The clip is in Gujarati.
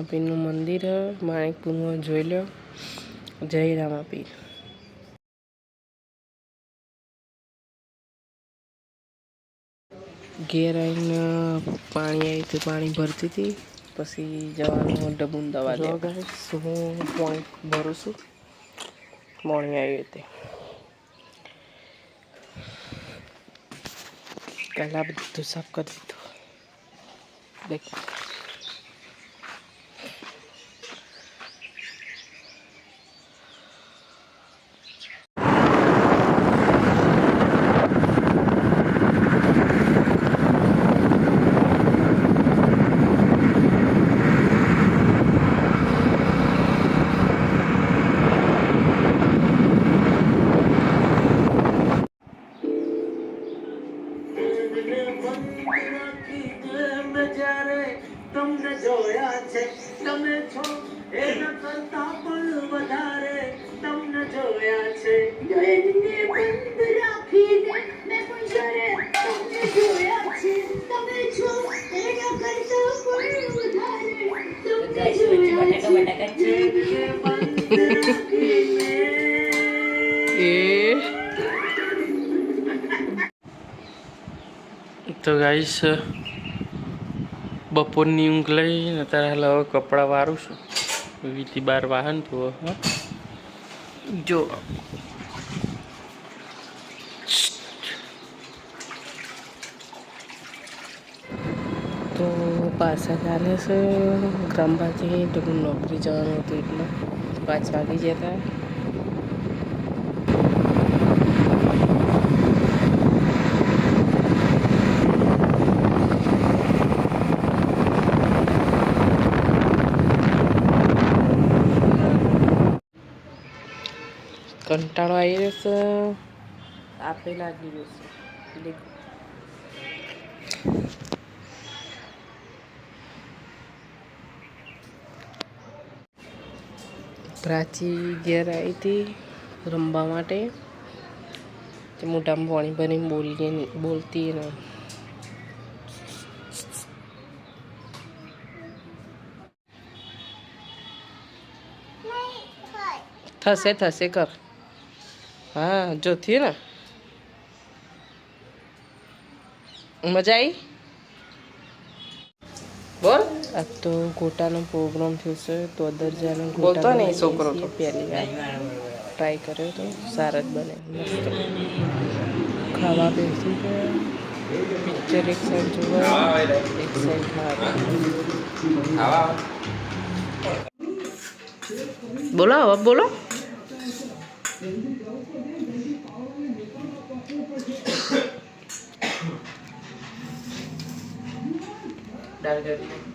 રામાપીરનું મંદિર માણેકપુરમાં જોઈ લો. જય રામાપીર. ઘેર આવીને પાણી આવી તો પાણી ભરતી હતી, પછી જવાનું ડબુન દવા લેવા. હું પાણી ભરું છું. પાણી આવ્યું તે કાલે બધું સાફ કરી દીધું. દેખ તમને જોયા છે, તમે છો એના કરતા પણ વધારે તમને જોયા છે. દિલને બંધ રાખીને મેં પણ જ્યારે તમને જોયા છે, તમે છો એના કરતા પણ વધારે તમને જોયા છે. દિલને બંધ રાખીને તો ગાઈસ બપોરની ઊંઘ લઈને અત્યારે હાલ હવે કપડાં વારું છું. 20 થી 12 વાહન તો જો તો પાછા ચાલે છે ગ્રામમાંથી તો નોકરી જવાનું હતું એટલે 5 વાગી જતા. કંટાળો આવી રહ્યો છે, આપે લાગી રહ્યો છે. દેખો પ્રાચી ઘેર આવી હતી રમવા માટે. તે મોઢામાં પાણી ભરીને બોલતી ને થશે થશે કર. હા જો થયું ને, મજા આવી. બોલ. આ તો ગોટાનો પ્રોગ્રામ થયો છે તો દરજાનો બોલતો નહીં છોકરો. તો પહેલી વાર ટ્રાય કર્યો તો સારા જ બને મસ્ત. ખાવા બેસી ગયા, પિક્ચર એક સાઈડ જોવા, એક સાઈડ ખાવા. બોલો હવે બોલો. દાળ કરી